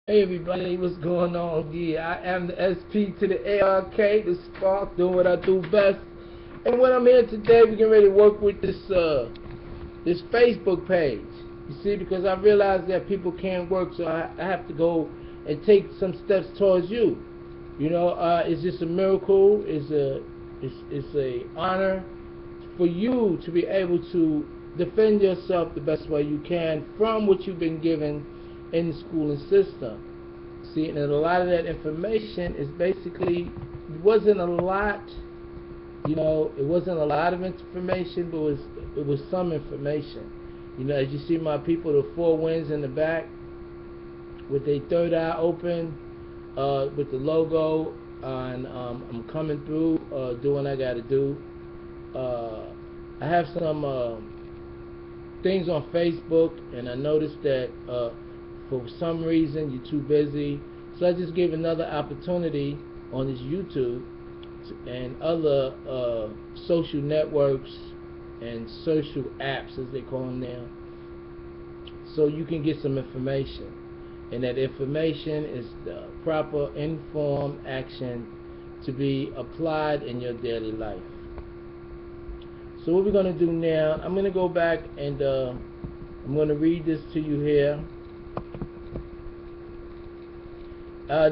Hey everybody, what's going on? Yeah, I am the SP to the ARK, the Spark, doing what I do best. And when I'm here today, we're getting ready to work with this this Facebook page. You see, because I realize that people can't work, so I have to go and take some steps towards you. You know, it's just a miracle. It's a honor for you to be able to defend yourself the best way you can from what you've been given in the schooling system. See, and a lot of that information is basically, it wasn't a lot, you know, it wasn't a lot of information, but it was some information. You know, as you see my people, the four winds in the back, with their third eye open, with the logo, and I'm coming through, doing what I gotta do. I have some things on Facebook, and I noticed that for some reason you're too busy, so I just gave another opportunity on this YouTube and other social networks and social apps, as they call them now, so you can get some information, and that information is the proper informed action to be applied in your daily life. So what we're going to do now, I'm going to go back and I'm going to read this to you here.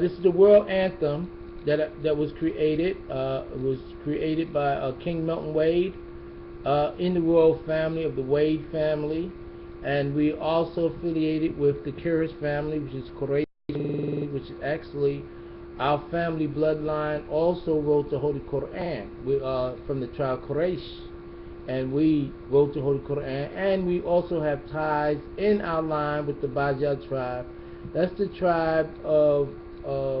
This is the world anthem that was created. It was created by King Milton Wade in the royal family of the Wade family, and we also affiliated with the Kuris family, which is Quraysh, which is actually our family bloodline. Also wrote the Holy Quran. We are from the tribe Quraysh, and we wrote the Holy Quran, and we also have ties in our line with the Bajal tribe. That's the tribe of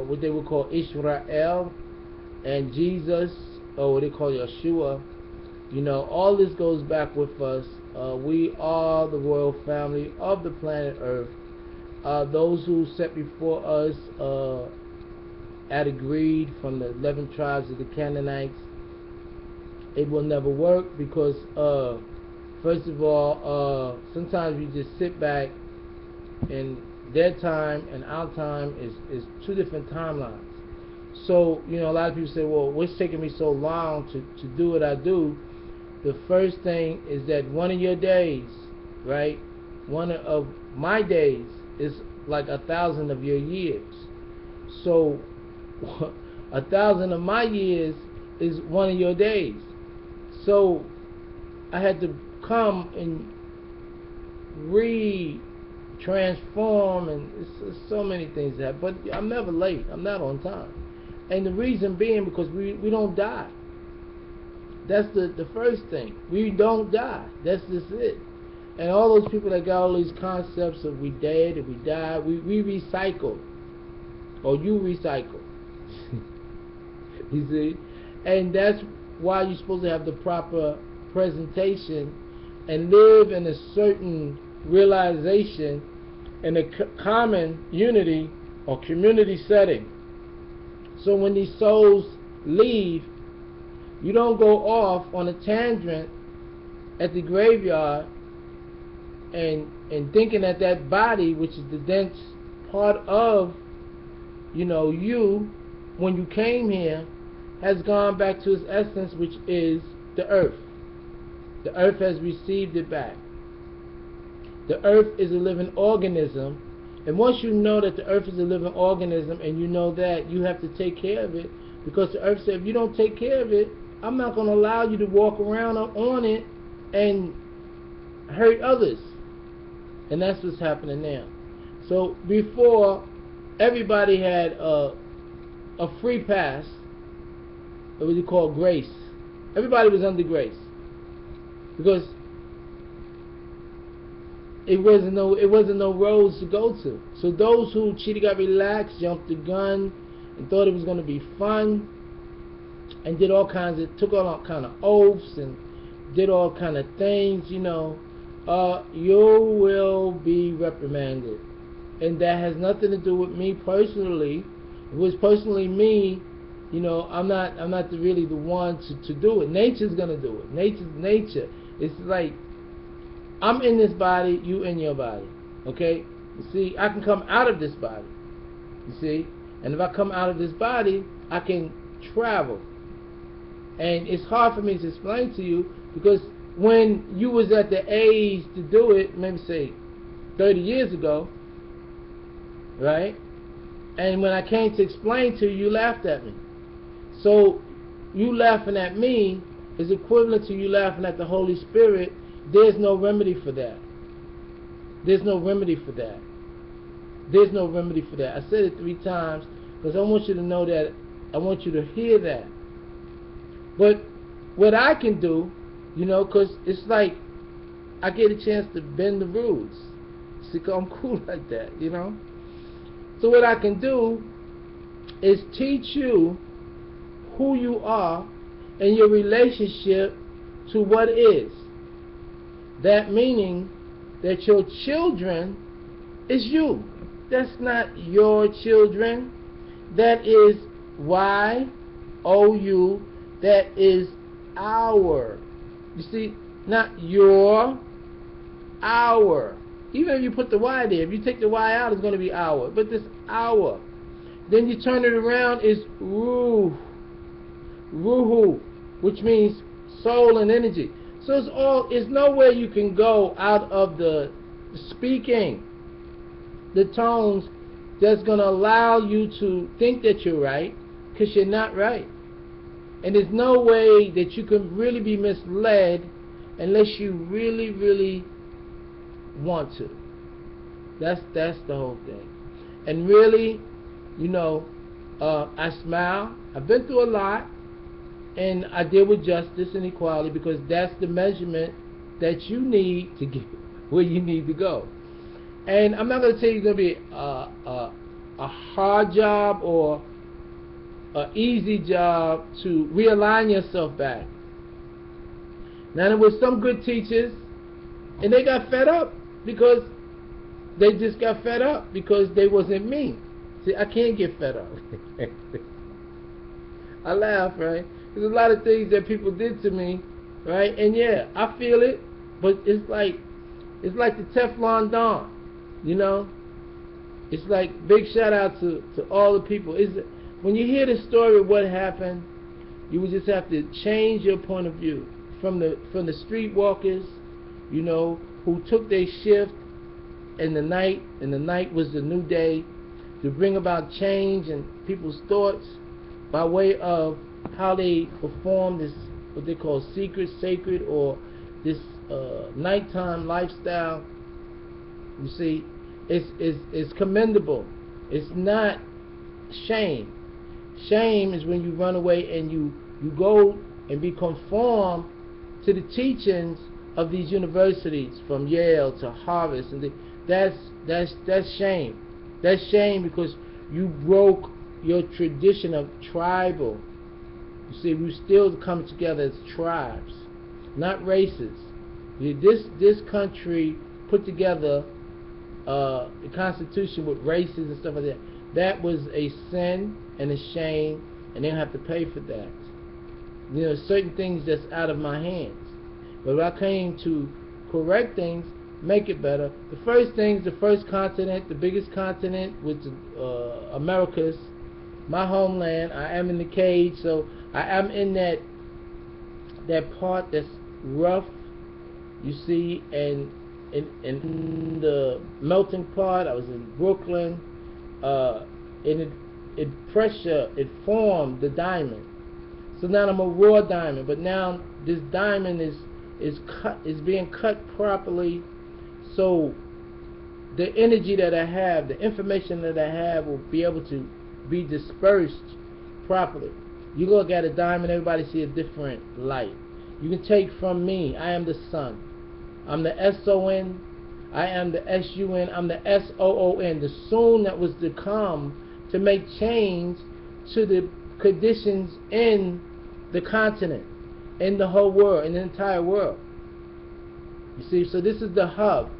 what they would call Israel, and Jesus, or what they call Yeshua. You know, all this goes back with us. We are the royal family of the planet Earth. Those who set before us had agreed from the 11 tribes of the Canaanites. It will never work because, first of all, sometimes we just sit back, and their time and our time is two different timelines. So, you know, a lot of people say, well, what's taking me so long to do what I do? The first thing is that one of your days, right, one of my days is like 1,000 of your years. So 1,000 of my years is one of your days. So I had to come and transform, and it's so many things that, but I'm never late. I'm not on time. And the reason being because we don't die. That's the first thing. We don't die. That's just it. And all those people that got all these concepts of we dead and we die, we recycle. Or you recycle. You see? And that's why you're supposed to have the proper presentation and live in a certain realization in a common unity or community setting. So when these souls leave, you don't go off on a tangent at the graveyard and thinking that that body, which is the dense part of, you know, you, when you came here, has gone back to its essence, which is the earth. The earth has received it back. The earth is a living organism, and once you know that the earth is a living organism, and you know that, you have to take care of it, because the earth said, if you don't take care of it, I'm not going to allow you to walk around on it and hurt others. And that's what's happening now. So before, everybody had a free pass. What was it called? Grace. Everybody was under grace, because it wasn't no roads to go to. So those who cheated, got relaxed, jumped the gun, and thought it was going to be fun, and did all kinds of, took all kind of oaths and did all kind of things, you know, you will be reprimanded. And that has nothing to do with me personally. If it was personally me, you know, I'm not really the one to do it. Nature's gonna do it. Nature's nature. It's like, I'm in this body, you in your body. Okay? You see, I can come out of this body. You see? And if I come out of this body, I can travel. And it's hard for me to explain to you, because when you was at the age to do it, maybe say 30 years ago, right? And when I came to explain to you, you laughed at me. So you laughing at me is equivalent to you laughing at the Holy Spirit. There's no remedy for that. There's no remedy for that. There's no remedy for that. I said it 3 times because I want you to know that. I want you to hear that. But what I can do, you know, because it's like I get a chance to bend the rules. See, I'm cool like that, you know. So what I can do is teach you who you are and your relationship to what is. That meaning that your children is you. That's not your children. That is Y-O-U. That is our. You see, not your, our. Even if you put the Y there, if you take the Y out, it's going to be our. But this our. Then you turn it around, it's ruh. Ruhu, which means soul and energy. So it's nowhere you can go out of the speaking, the tones that's going to allow you to think that you're right, because you're not right. And there's no way that you can really be misled unless you really, really want to. That's the whole thing. And really, you know, I smile. I've been through a lot. And I deal with justice and equality because that's the measurement that you need to get where you need to go. And I'm not going to tell you it's going to be a hard job or an easy job to realign yourself back. Now, there were some good teachers, and they got fed up because they just got fed up because they wasn't me. See, I can't get fed up. I laugh, right? There's a lot of things that people did to me, right? And yeah, I feel it, but it's like the Teflon Don, you know? It's like big shout out to all the people. When you hear the story of what happened, you would just have to change your point of view from the streetwalkers, you know, who took their shift in the night, and the night was the new day, to bring about change in people's thoughts by way of how they perform this, what they call secret, sacred, or this nighttime lifestyle. You see, it's commendable. It's not shame. Shame is when you run away and you go and be conformed to the teachings of these universities, from Yale to Harvard, and that's shame. That's shame because you broke your tradition of tribal. You see, we still come together as tribes, not races. This country put together the Constitution with races and stuff like that. That was a sin and a shame, and they have to pay for that. You know, certain things that's out of my hands. But if I came to correct things, make it better. The first things, the first continent, the biggest continent, was Americas, my homeland. I am in the cage, so I am in that part that's rough, you see, and in the melting part, I was in Brooklyn, and it formed the diamond. So now I'm a raw diamond, but now this diamond is being cut properly, so the energy that I have, the information that I have, will be able to be dispersed properly. You look at a diamond, everybody see a different light. You can take from me, I am the sun. I'm the S-O-N. I am the S-U-N. I'm the S-O-O-N. The soon that was to come to make change to the conditions in the continent, in the whole world, in the entire world. You see, so this is the hub.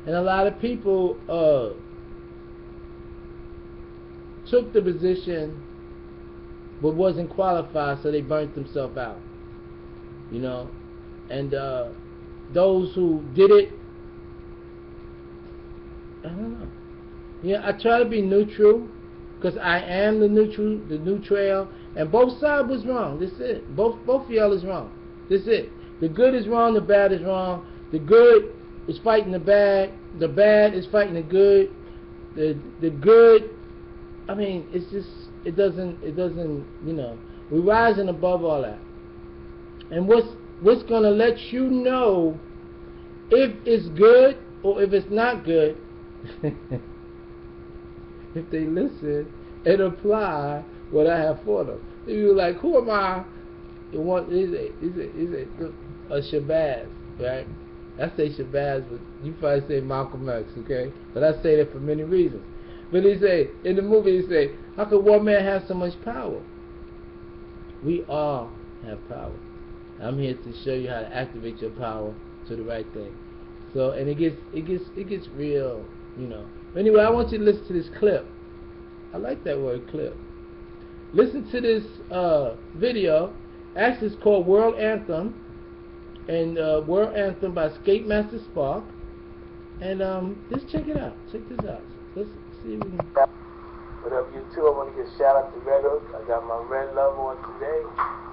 And a lot of people took the position but wasn't qualified, so they burnt themselves out. You know, and those who did it, I don't know. Yeah, I try to be neutral. because I am the new trail, and both sides was wrong. That's it. Both of y'all is wrong. That's it. The good is wrong, the bad is wrong. The good is fighting the bad is fighting the good. The good, I mean, it's just, it doesn't, you know, we're rising above all that. And what's gonna let you know if it's good or if it's not good, if they listen and apply what I have for them. If you're like, who am I? Is a Shabazz, right? I say Shabazz, but you probably say Malcolm X, okay? But I say that for many reasons. But he say, in the movie, he say, how could one man have so much power? We all have power. I'm here to show you how to activate your power to the right thing. So, and it gets real, you know. Anyway, I want you to listen to this clip. I like that word, clip. Listen to this video. Actually, it's called World Anthem, and World Anthem by Skate Master Spark. And just check it out. Check this out. Let's see if we can. What up, you two? I want to give a shout out to Red Hook. I got my red love on today.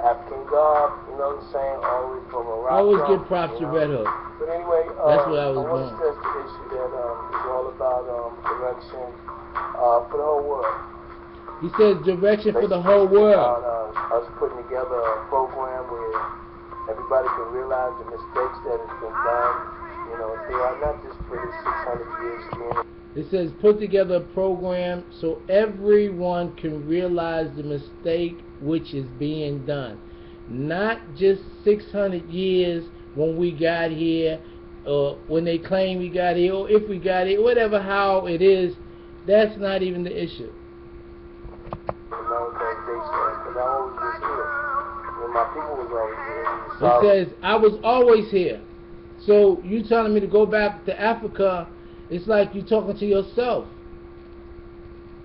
African God, you know what I'm saying? Always from a rock. Always give props to Red Hook. But anyway, that's what I was want to stress the issue that is all about direction for the whole world. He says direction for the whole world. About, us putting together a program where everybody can realize the mistakes that has been done. You know, they are not just for the 600 years being. It says put together a program so everyone can realize the mistake which is being done. Not just 600 years when we got here, or when they claim we got here, or if we got here, whatever, how it is. That's not even the issue. It says, I was always here. So you telling me to go back to Africa, it's like you talking to yourself.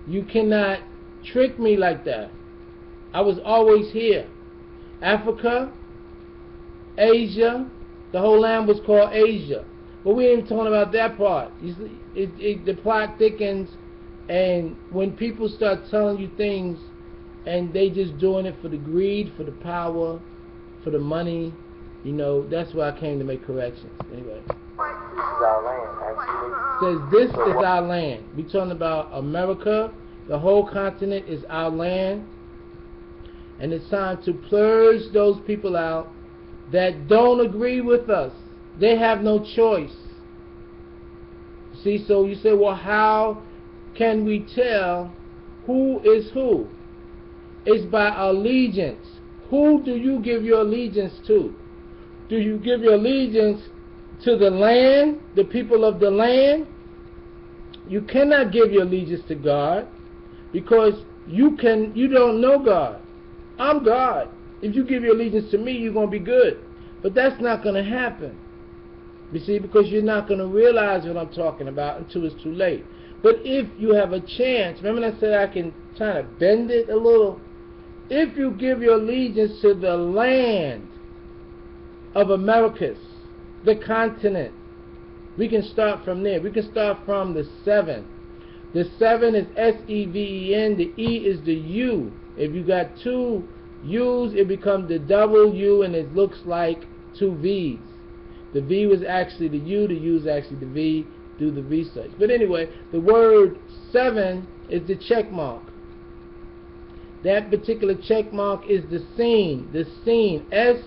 You cannot trick me like that. I was always here. Africa, Asia, the whole land was called Asia. But we ain't talking about that part. You see, the plot thickens, and when people start telling you things and they just doing it for the greed, for the power, for the money, you know, that's why I came to make corrections. Anyway. This is our land, actually. It says this is our land. We talking about America. The whole continent is our land. And it's time to purge those people out that don't agree with us. They have no choice. See, so you say, well, how can we tell who is who? It's by allegiance. Who do you give your allegiance to? Do you give your allegiance to the land, the people of the land? You cannot give your allegiance to God, because you don't know God. I'm God. If you give your allegiance to me, you're going to be good. But that's not going to happen. You see, because you're not going to realize what I'm talking about until it's too late. But if you have a chance, remember I said I can kind of bend it a little? If you give your allegiance to the land of Americas, the continent, we can start from there. We can start from the 7. The 7 is S-E-V-E-N. The E is the U. If you got 2 U's, it becomes the double U, and it looks like 2 V's. The V was actually the U, the U is actually the V. Do the research. But anyway, the word 7 is the check mark. That particular check mark is the scene. The scene, S-E-U-N-E-N,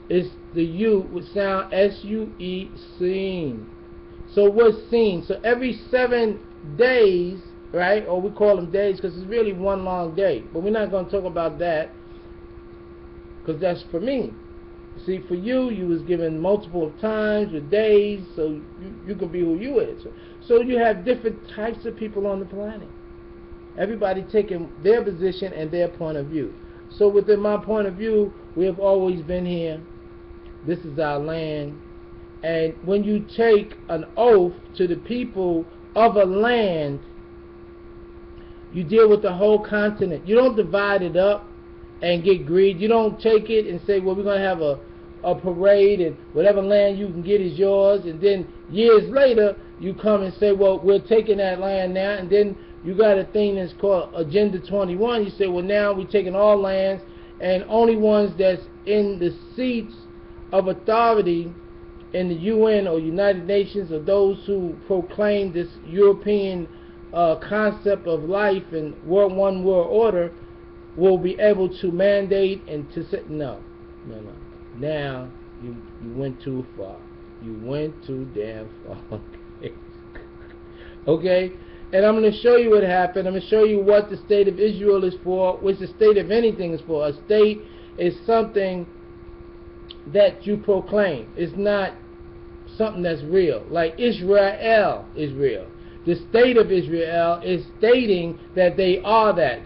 is the U would sound S-U-E, scene. So what's scene? So every 7 days, right, or we call them days because it's really one long day. But we're not going to talk about that because that's for me. See, for you, you was given multiple times with days, so you can be who you is. So you have different types of people on the planet. Everybody taking their position and their point of view. So within my point of view, we have always been here. This is our land. And when you take an oath to the people of a land, you deal with the whole continent. You don't divide it up and get greed. You don't take it and say, well, we're going to have a parade and whatever land you can get is yours, and then years later you come and say, well, we're taking that land now, and then you got a thing that's called Agenda 21. You say, well, now we're taking all lands, and only ones that's in the seats of authority in the UN or United Nations, or those who proclaim this European concept of life and one world order, will be able to mandate and to say, no. Now you went too far. You went too damn far. Okay? And I'm going to show you what happened. I'm going to show you what the state of Israel is for, which the state of anything is for. A state is something that you proclaim. It's not something that's real. Like Israel is real. The state of Israel is stating that they are that.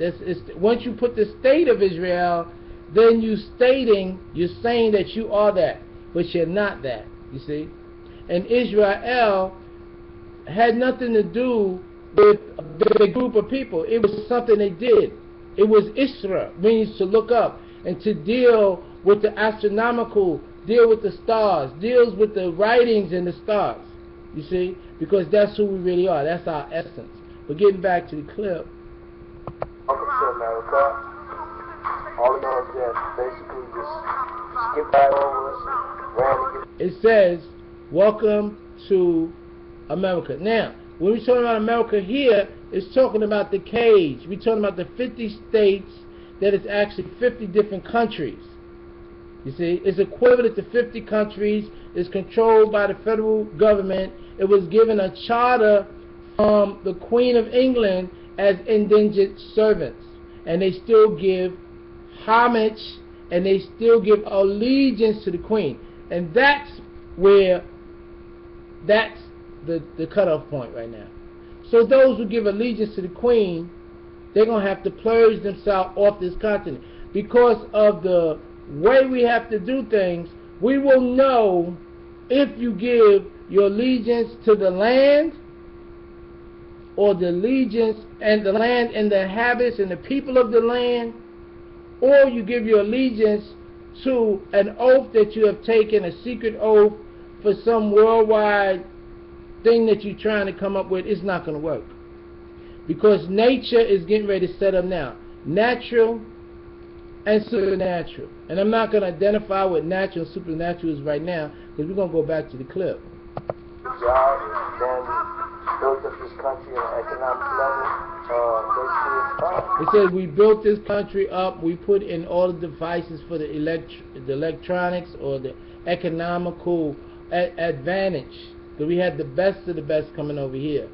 Once you put the state of Israel, then you're saying that you are that, but you're not that, you see. And Israel had nothing to do with a group of people. It was something they did. It was Isra, means to look up, and to deal with the astronomical, deal with the stars, deals with the writings in the stars, you see, because that's who we really are. That's our essence. But getting back to the clip. Welcome to America. All of those that basically just skip right over us and ran to get. It says, welcome to America. Now, when we're talking about America here, it's talking about the cage. We're talking about the 50 states that is actually 50 different countries. You see, it's equivalent to 50 countries. It's controlled by the federal government. It was given a charter from the Queen of England as indentured servants. And they still give homage and they still give allegiance to the Queen. And that's where, that's the cutoff point right now. So those who give allegiance to the Queen, they're going to have to purge themselves off this continent. Because of the way we have to do things, we will know if you give your allegiance to the land, or the allegiance and the land and the habits and the people of the land, or you give your allegiance to an oath that you have taken, a secret oath for some worldwide thing that you're trying to come up with. It's not going to work. Because nature is getting ready to set up now. Natural and supernatural. And I'm not going to identify what natural and supernatural is right now, because we're going to go back to the clip. Good job, and then built up this country on an economic level. It says we built this country up. We put in all the devices for the electronics or the economical advantage. So we had the best of the best coming over here,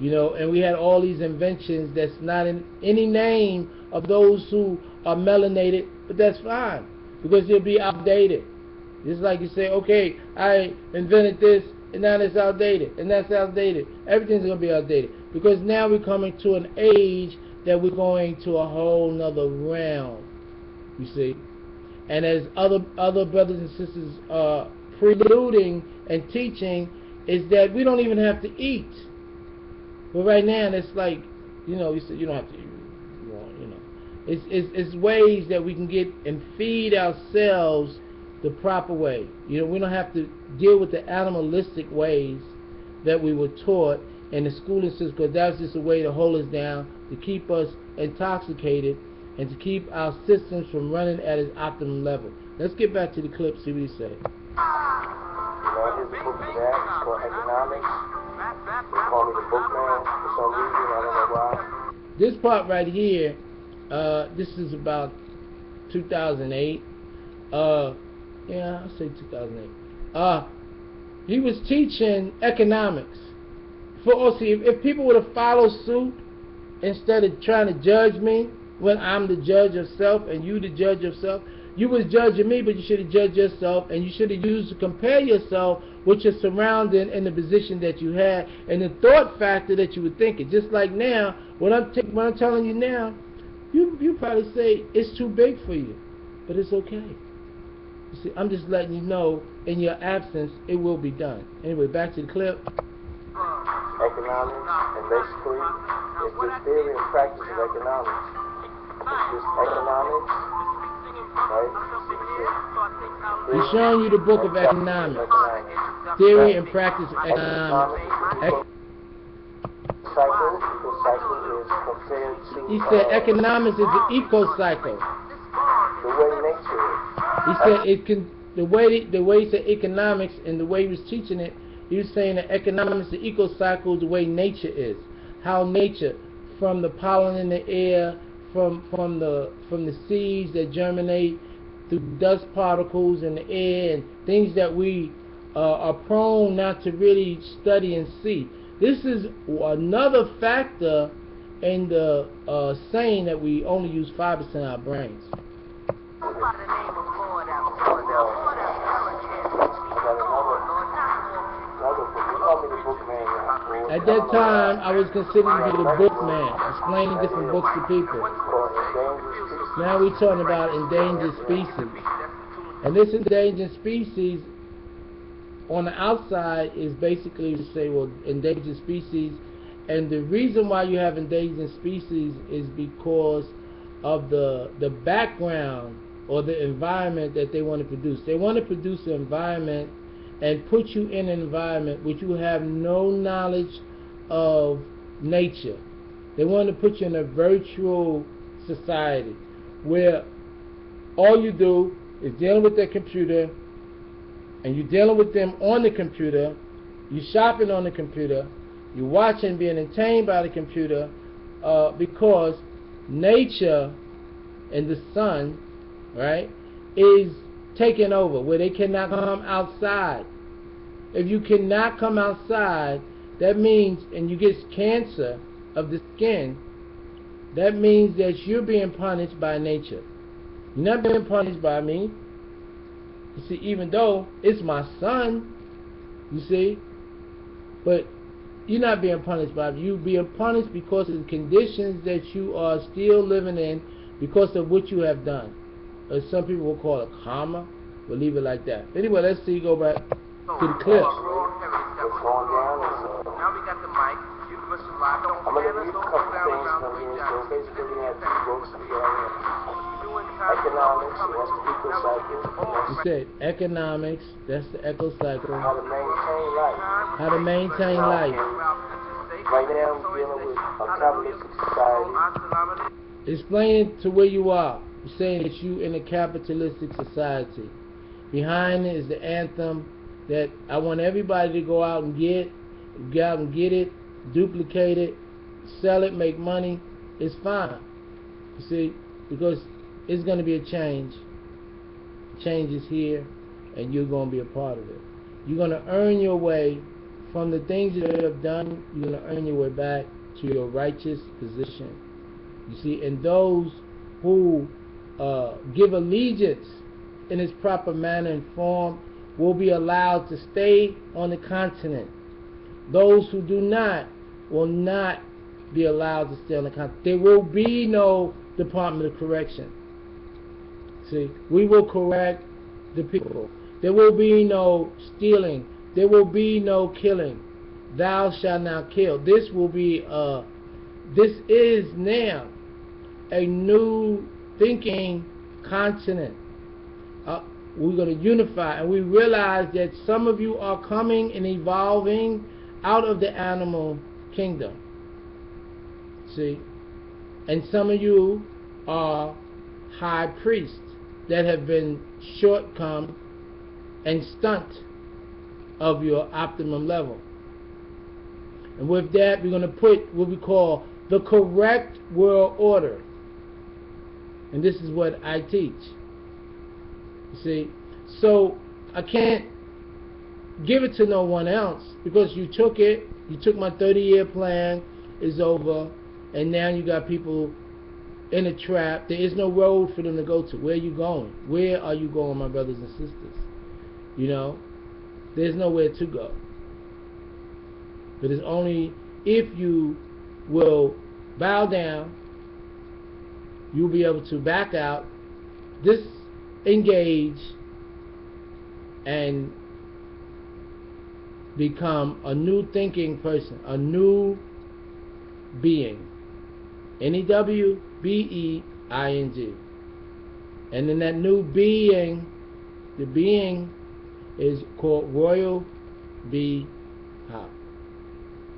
you know, and we had all these inventions that's not in any name of those who are melanated, but that's fine, because it'll be outdated. It's like you say, okay, I invented this, and now it's outdated, and that's outdated. Everything's going to be outdated, because now we're coming to an age that we're going to a whole nother realm, you see. And as other brothers and sisters are preluding and teaching, is that we don't even have to eat. But right now, it's like, you know, you don't have to eat. You know, it's ways that we can get and feed ourselves the proper way. You know, we don't have to deal with the animalistic ways that we were taught in the schooling system, because that's just a way to hold us down, to keep us intoxicated, and to keep our systems from running at its optimum level. Let's get back to the clip, see what he said. Here's a book for that. It's called Economics. They call me the bookman for some reason. I don't know why. This part right here, this is about 2008. Yeah, I'll say 2008. He was teaching economics. See, if people would have followed suit instead of trying to judge me when I'm the judge of self and you the judge of self, you was judging me, but you should have judged yourself, and you should have used to compare yourself with your surrounding and the position that you had and the thought factor that you were thinking. Just like now, when I'm telling you now, you probably say it's too big for you, but it's okay. You see, I'm just letting you know in your absence it will be done. Anyway, back to the clip. Economics, and basically it's the theory and practice of economics. It's just economics, right? He's showing you the book of economics. Theory and practice of economics. Ecocycle is compared to. He said economics is the ecocycle. The way nature is. He said it can. The way he said economics and the way he was teaching it, he was saying that economics, the ecocycle, is the way nature is. How nature, from the pollen in the air, from the seeds that germinate, through dust particles in the air, and things that we are prone not to really study and see. This is another factor in the saying that we only use 5% of our brains. At that time, I was considered to be the book man, explaining different books to people. Now we're talking about endangered species. And this endangered species, on the outside, is basically to say, well, endangered species. And the reason why you have endangered species is because of the background or the environment that they want to produce. They want to produce an environment and put you in an environment which you have no knowledge of nature. They want to put you in a virtual society where all you do is dealing with their computer, and you're dealing with them on the computer, you're shopping on the computer, you're watching, being entertained by the computer, because nature and the sun, right, is taking over, where they cannot come outside. If you cannot come outside, that means, and you get cancer of the skin, that means that you're being punished by nature. You're not being punished by me. You see, even though it's my son, you see, but you're not being punished by me. You're being punished because of the conditions that you are still living in because of what you have done. Or some people will call it karma. We'll leave it like that. Anyway, let's see, go back to the clip. Now we got the mic. You push the lock. I'm going to read a couple things from here. So basically we have two books. We have economics, that's the ecocycle. You said economics, that's the ecocycle. How to maintain life. How to maintain life. Right now we're dealing with a capitalistic society. Explain it to where you are. You're saying that you in a capitalistic society. Behind it is the anthem that I want everybody to go out and get it, duplicate it, sell it, make money. It's fine. You see, because it's going to be a change. Change is here, and you're going to be a part of it. You're going to earn your way from the things that you have done. You're going to earn your way back to your righteous position. You see, and those who give allegiance in its proper manner and form will be allowed to stay on the continent. Those who do not will not be allowed to stay on the continent. There will be no Department of Correction. See, we will correct the people. There will be no stealing. There will be no killing. Thou shalt not kill. This will be this is now a new thinking continent. We're going to unify, and we realize that some of you are coming and evolving out of the animal kingdom. See? And some of you are high priests that have been shortcome and stunt of your optimum level. And with that, we're going to put what we call the correct world order. And this is what I teach. You see? So I can't give it to no one else because you took it. You took my 30-year plan. It's over. And now you got people in a trap. There is no road for them to go to. Where are you going? Where are you going, my brothers and sisters? You know? There's nowhere to go. But it's only if you will bow down, you'll be able to back out, disengage, and become a new thinking person, a new being. N-E-W-B-E-I-N-G. And in that new being, the being is called Royal B. Hop.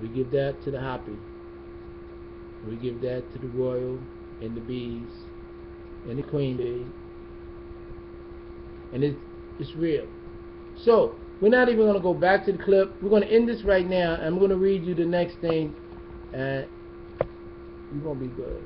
We give that to the Hoppy. We give that to the royal and the bees and the queen bee. And it's real. So, we're not even going to go back to the clip. We're going to end this right now. I'm going to read you the next thing. And you're going to be good.